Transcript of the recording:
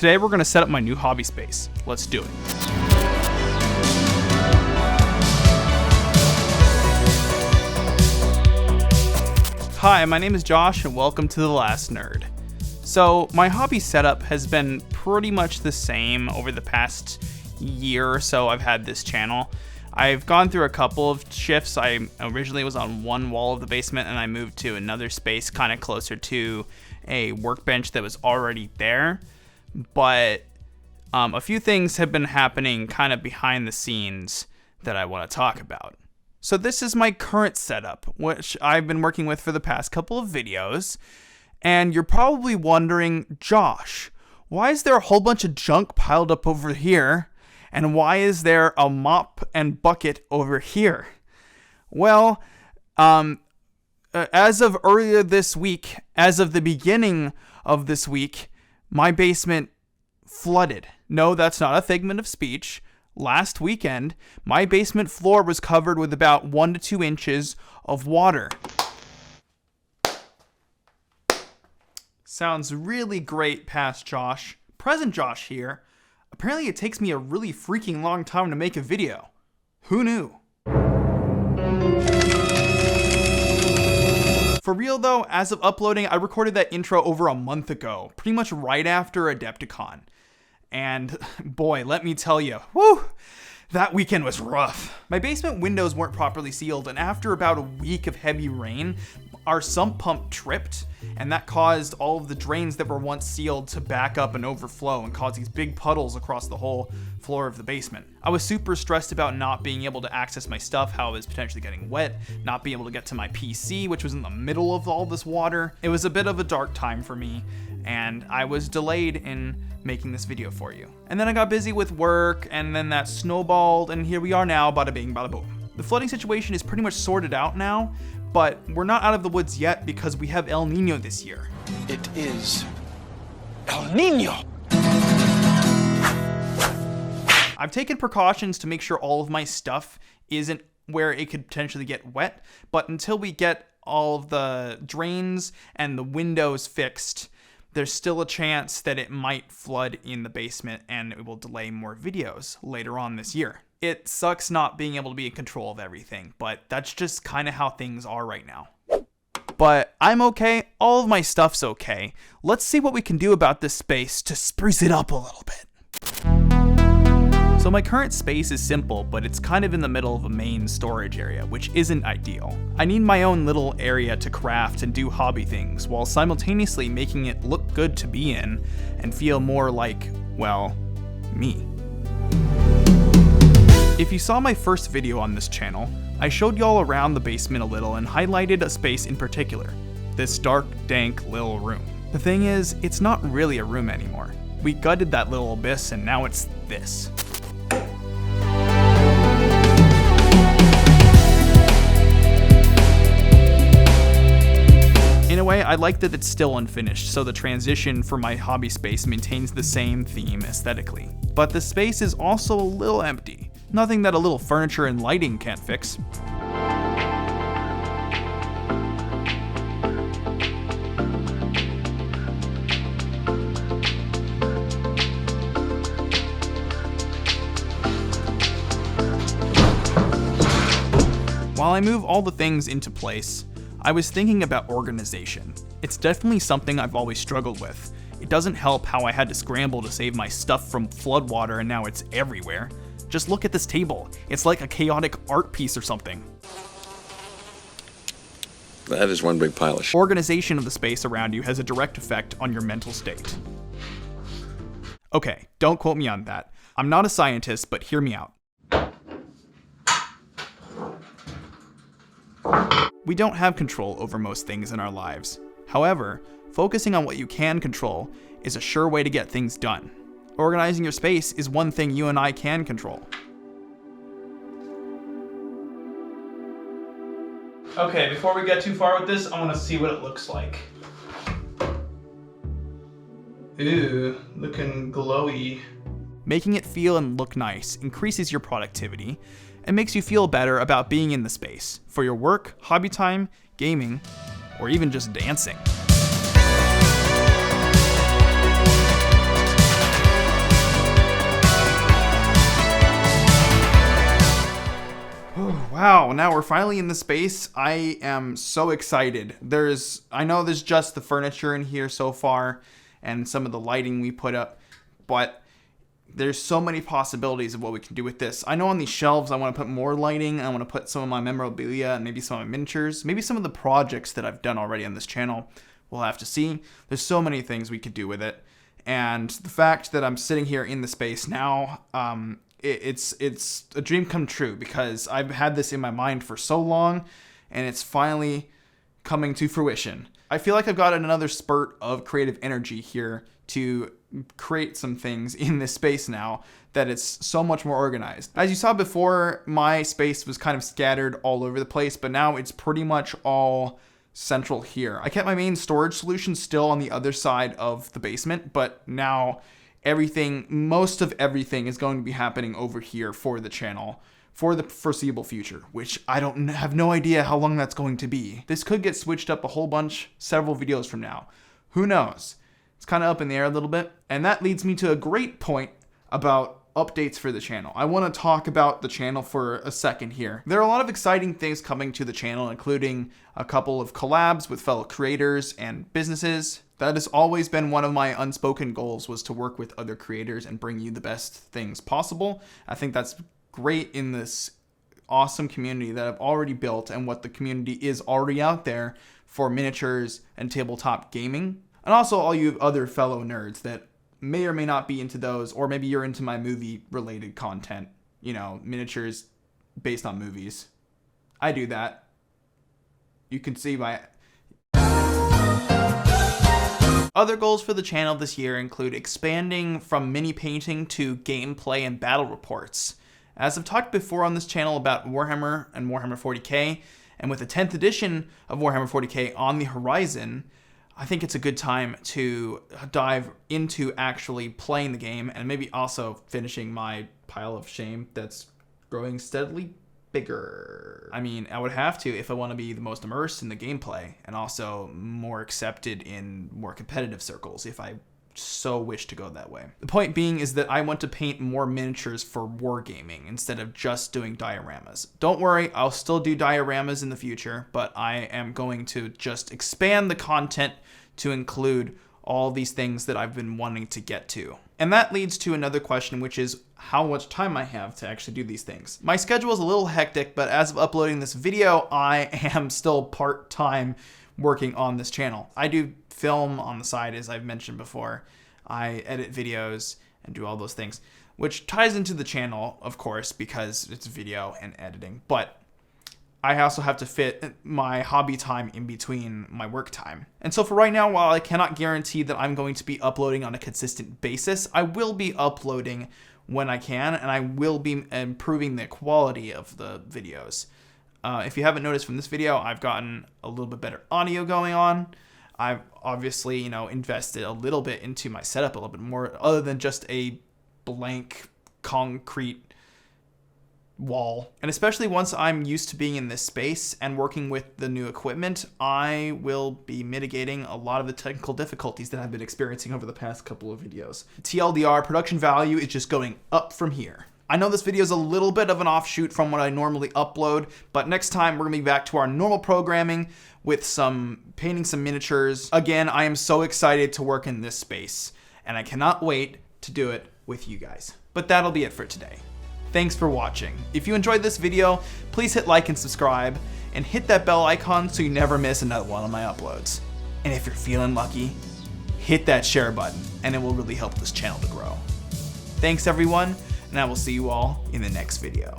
Today we're going to set up my new hobby space. Let's do it. Hi, my name is Josh and welcome to The Last Nerd. So my hobby setup has been pretty much the same over the past year or so I've had this channel. I've gone through a couple of shifts. I originally was on one wall of the basement and I moved to another space kind of closer to a workbench that was already there. But a few things have been happening kind of behind the scenes that I want to talk about. So this is my current setup, which I've been working with for the past couple of videos. And you're probably wondering, Josh, why is there a whole bunch of junk piled up over here? And why is there a mop and bucket over here? Well, as of earlier this week, as of the beginning of this week, my basement flooded. No, that's not a figment of speech. Last weekend, my basement floor was covered with about 1 to 2 inches of water. Sounds really great, past Josh. Present Josh here. Apparently it takes me a really freaking long time to make a video. Who knew? For real though, as of uploading, I recorded that intro over a month ago, pretty much right after Adepticon. And boy, let me tell you, whew, that weekend was rough. My basement windows weren't properly sealed, and after about a week of heavy rain, our sump pump tripped, and that caused all of the drains that were once sealed to back up and overflow and cause these big puddles across the whole floor of the basement. I was super stressed about not being able to access my stuff, how it was potentially getting wet, not being able to get to my PC, which was in the middle of all this water. It was a bit of a dark time for me, and I was delayed in making this video for you. And then I got busy with work, and then that snowballed, and here we are now, bada bing, bada boom. The flooding situation is pretty much sorted out now, but we're not out of the woods yet because we have El Nino this year. It is El Nino! I've taken precautions to make sure all of my stuff isn't where it could potentially get wet, but until we get all of the drains and the windows fixed, there's still a chance that it might flood in the basement and it will delay more videos later on this year. It sucks not being able to be in control of everything, but that's just kind of how things are right now. But I'm okay, all of my stuff's okay. Let's see what we can do about this space to spruce it up a little bit. So my current space is simple, but it's kind of in the middle of a main storage area, which isn't ideal. I need my own little area to craft and do hobby things, while simultaneously making it look good to be in and feel more like, well, me. If you saw my first video on this channel, I showed y'all around the basement a little and highlighted a space in particular, this dark, dank little room. The thing is, it's not really a room anymore. We gutted that little abyss and now it's this. In a way, I like that it's still unfinished, so the transition for my hobby space maintains the same theme aesthetically. But the space is also a little empty. Nothing that a little furniture and lighting can't fix. While I move all the things into place, I was thinking about organization. It's definitely something I've always struggled with. It doesn't help how I had to scramble to save my stuff from floodwater and now it's everywhere. Just look at this table. It's like a chaotic art piece or something. That is one big pile of shit. Organization of the space around you has a direct effect on your mental state. Okay, don't quote me on that. I'm not a scientist, but hear me out. We don't have control over most things in our lives. However, focusing on what you can control is a sure way to get things done. Organizing your space is one thing you and I can control. Okay, before we get too far with this, I want to see what it looks like. Ooh, looking glowy. Making it feel and look nice increases your productivity and makes you feel better about being in the space for your work, hobby time, gaming, or even just dancing. Wow, now we're finally in the space. I am so excited. I know there's just the furniture in here so far and some of the lighting we put up, but there's so many possibilities of what we can do with this. I know on these shelves I want to put more lighting. I want to put some of my memorabilia and maybe some of my miniatures, maybe some of the projects that I've done already on this channel. We'll have to see. There's so many things we could do with it. And the fact that I'm sitting here in the space now, it's a dream come true, because I've had this in my mind for so long and it's finally coming to fruition. I feel like I've got another spurt of creative energy here to create some things in this space now that it's so much more organized. As you saw before, my space was kind of scattered all over the place, but now it's pretty much all central here. I kept my main storage solution still on the other side of the basement, but now most of everything is going to be happening over here for the channel for the foreseeable future, which I have no idea how long that's going to be. This could get switched up a whole bunch several videos from now. Who knows? It's kind of up in the air a little bit. And that leads me to a great point about updates for the channel. I want to talk about the channel for a second here. There are a lot of exciting things coming to the channel, including a couple of collabs with fellow creators and businesses. That has always been one of my unspoken goals, was to work with other creators and bring you the best things possible. I think that's great in this awesome community that I've already built and what the community is already out there for miniatures and tabletop gaming. And also all you other fellow nerds that may or may not be into those, or maybe you're into my movie related content, miniatures based on movies. I do that. You can see my other goals for the channel this year include expanding from mini painting to gameplay and battle reports. As I've talked before on this channel about Warhammer and Warhammer 40k, and with the 10th edition of Warhammer 40k on the horizon, I think it's a good time to dive into actually playing the game and maybe also finishing my pile of shame that's growing steadily bigger. I mean, I would have to if I want to be the most immersed in the gameplay and also more accepted in more competitive circles if I so wish to go that way. The point being is that I want to paint more miniatures for wargaming instead of just doing dioramas. Don't worry, I'll still do dioramas in the future, but I am going to just expand the content to include all these things that I've been wanting to get to. And that leads to another question, which is how much time I have to actually do these things. My schedule is a little hectic, but as of uploading this video, I am still part-time working on this channel. I do film on the side, as I've mentioned before. I edit videos and do all those things, which ties into the channel, of course, because it's video and editing. But I also have to fit my hobby time in between my work time. And so for right now, while I cannot guarantee that I'm going to be uploading on a consistent basis, I will be uploading when I can, and I will be improving the quality of the videos. If you haven't noticed from this video, I've gotten a little bit better audio going on. I've obviously, invested a little bit into my setup, a little bit more, other than just a blank concrete wall. And especially once I'm used to being in this space and working with the new equipment, I will be mitigating a lot of the technical difficulties that I've been experiencing over the past couple of videos. TLDR, production value is just going up from here. I know this video is a little bit of an offshoot from what I normally upload, but next time we're gonna be back to our normal programming with painting some miniatures. Again, I am so excited to work in this space, and I cannot wait to do it with you guys. But that'll be it for today. Thanks for watching. If you enjoyed this video, please hit like and subscribe, and hit that bell icon so you never miss another one of my uploads. And if you're feeling lucky, hit that share button, and it will really help this channel to grow. Thanks everyone, and I will see you all in the next video.